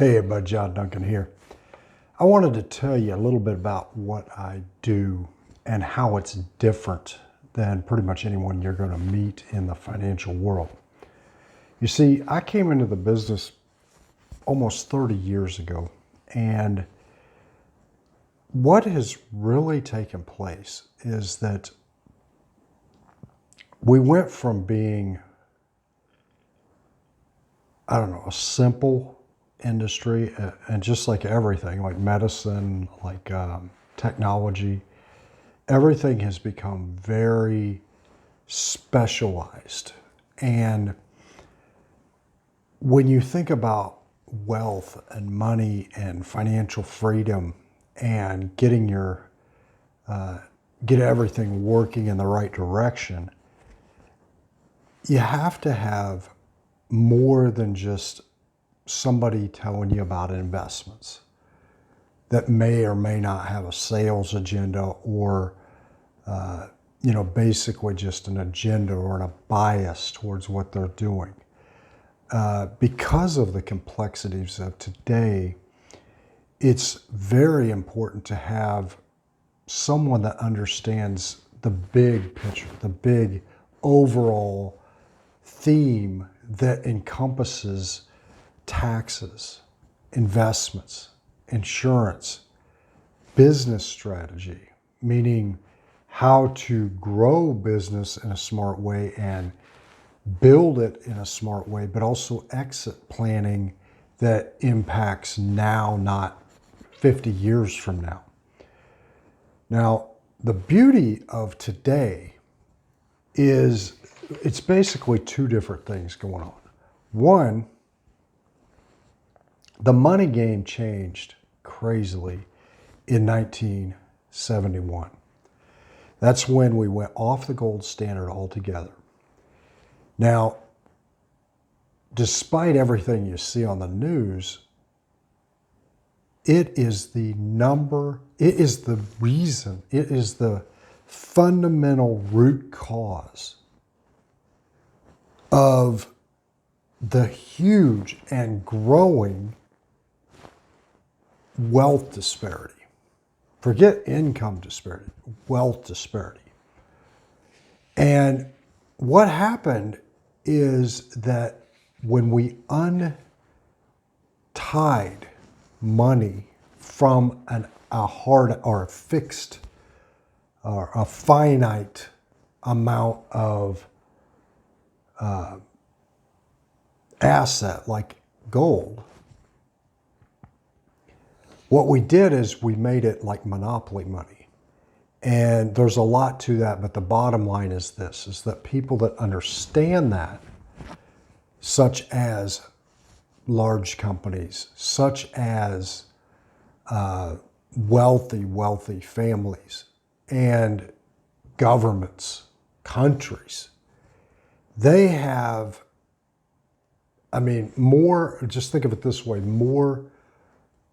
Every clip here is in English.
Hey everybody, John Duncan here. I wanted to tell you a little bit about what I do and how it's different than pretty much anyone you're going to meet in the financial world. You see, I came into the business almost 30 years ago, and what has really taken place is that we went from being, a simple industry, and just like everything, like medicine, like technology, everything has become very specialized. And when you think about wealth and money and financial freedom and getting get everything working in the right direction, you have to have more than just somebody telling you about investments that may or may not have a sales agenda or, basically just an agenda or a bias towards what they're doing. Because of the complexities of today, it's very important to have someone that understands the big picture, the big overall theme that encompasses taxes, investments, insurance, business strategy, meaning how to grow business in a smart way and build it in a smart way, but also exit planning that impacts now, not 50 years from now. Now, the beauty of today is it's basically two different things going on. One, the money game changed crazily in 1971. That's when we went off the gold standard altogether. Now, despite everything you see on the news, it is the reason, it is the fundamental root cause of the huge and growing wealth disparity. Forget income disparity, wealth disparity. And what happened is that when we untied money from a hard or a fixed or a finite amount of asset like gold, what we did is we made it like monopoly money. And there's a lot to that, but the bottom line is this, is that people that understand that, such as large companies, such as wealthy families and governments, countries, they have, just think of it this way, more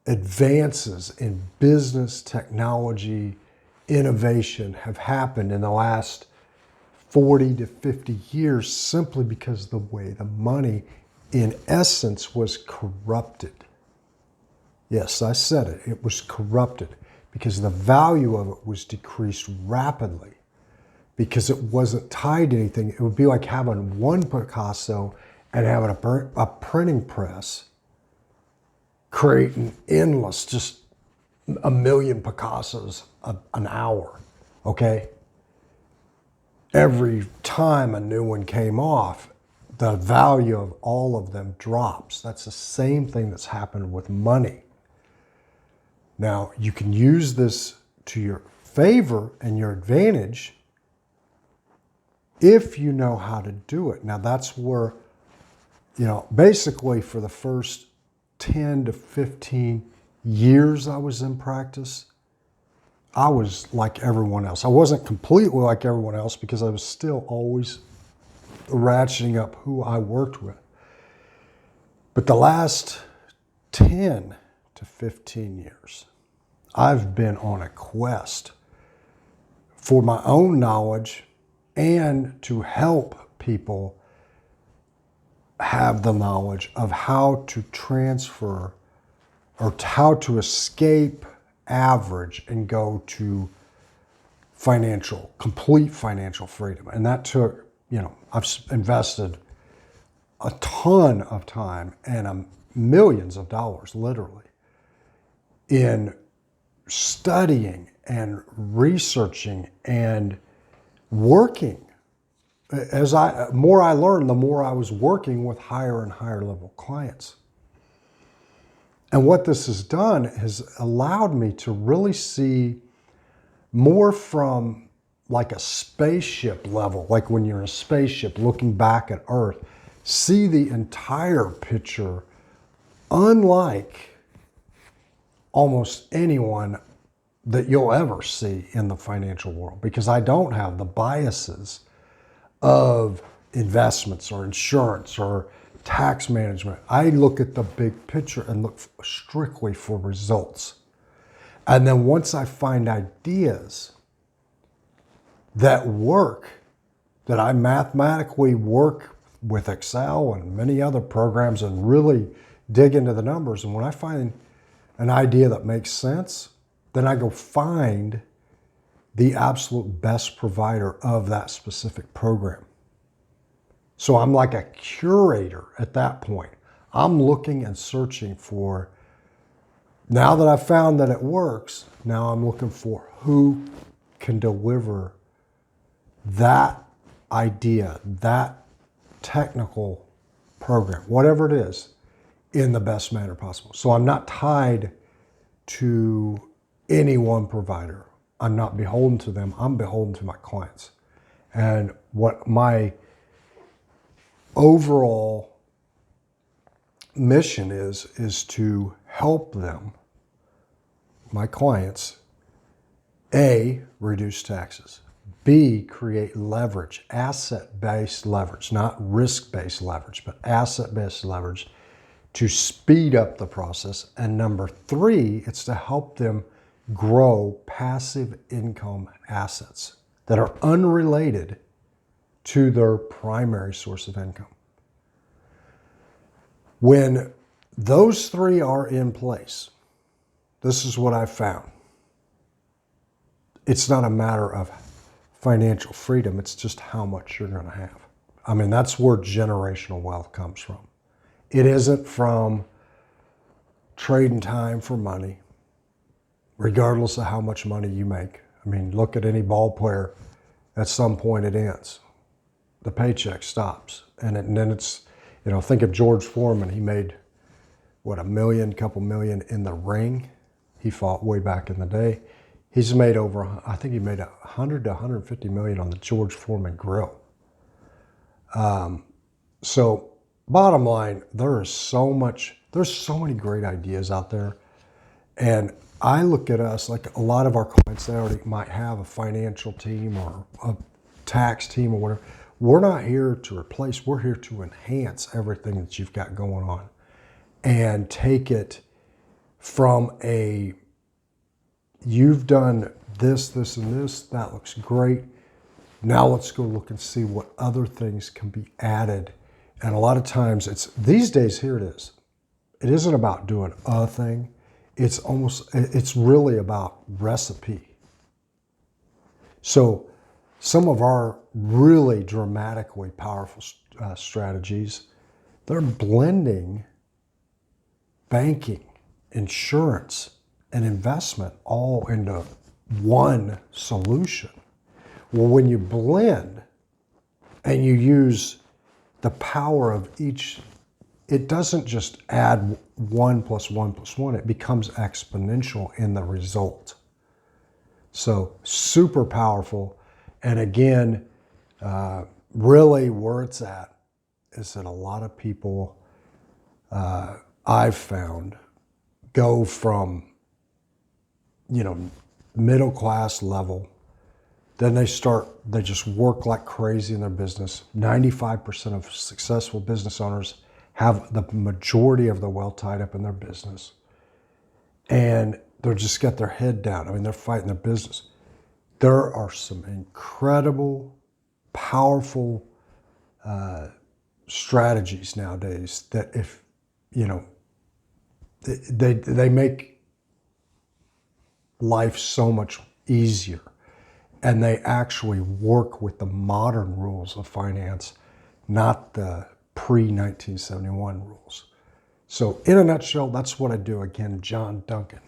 advances in business, technology, innovation have happened in the last 40 to 50 years simply because the way the money, in essence, was corrupted. Yes, I said it. It was corrupted because the value of it was decreased rapidly because it wasn't tied to anything. It would be like having one Picasso and having a printing press creating endless, just a million Picassos an hour, okay? Every time a new one came off, the value of all of them drops. That's the same thing that's happened with money. Now, you can use this to your favor and your advantage if you know how to do it. Now, that's where, basically for the first 10 to 15 years I was in practice, I was like everyone else. I wasn't completely like everyone else because I was still always ratcheting up who I worked with. But the last 10 to 15 years, I've been on a quest for my own knowledge and to help people have the knowledge of how to transfer or how to escape average and go to complete financial freedom. And that took, I've invested a ton of time and millions of dollars, literally, in studying and researching and working. More I learned, the more I was working with higher and higher level clients. And what this has done has allowed me to really see more from like a spaceship level, like when you're in a spaceship looking back at Earth, see the entire picture, unlike almost anyone that you'll ever see in the financial world, because I don't have the biases of investments or insurance or tax management. I look at the big picture and look strictly for results. And then once I find ideas that work, that I mathematically work with Excel and many other programs and really dig into the numbers, and when I find an idea that makes sense, then I go find the absolute best provider of that specific program. So I'm like a curator at that point. I'm looking and searching for, now that I've found that it works, now I'm looking for who can deliver that idea, that technical program, whatever it is, in the best manner possible. So I'm not tied to any one provider. I'm not beholden to them. I'm beholden to my clients. And what my overall mission is to help them, my clients, A, reduce taxes, B, create leverage, asset-based leverage, not risk-based leverage, but asset-based leverage to speed up the process. And number 3, it's to help them grow passive income assets that are unrelated to their primary source of income. When those 3 are in place, this is what I've found. It's not a matter of financial freedom, it's just how much you're going to have. I mean, that's where generational wealth comes from. It isn't from trading time for money, regardless of how much money you make. I mean, look at any ball player. At some point it ends. The paycheck stops. And then it's, think of George Foreman. He made, couple million in the ring. He fought way back in the day. He's made I think he made 100 to 150 million on the George Foreman grill. So bottom line, there's so many great ideas out there. And I look at us like a lot of our clients, they already might have a financial team or a tax team or whatever. We're not here to replace, we're here to enhance everything that you've got going on and take it from you've done this, this, and this, that looks great. Now let's go look and see what other things can be added. And a lot of times these days, here it is. It isn't about doing a thing. It's really about recipe. So some of our really dramatically powerful strategies, they're blending banking, insurance, and investment all into one solution. Well, when you blend and you use the power of each, it doesn't just add 1 + 1 + 1, it becomes exponential in the result. So super powerful. And again, really where it's at is that a lot of people I've found go from, middle class level, then they just work like crazy in their business. 95% of successful business owners have the majority of their wealth tied up in their business. And they're just got their head down. I mean, they're fighting their business. There are some incredible, powerful strategies nowadays that if they make life so much easier, and they actually work with the modern rules of finance, not the pre-1971 rules. So in a nutshell, that's what I do. Again, John Duncan.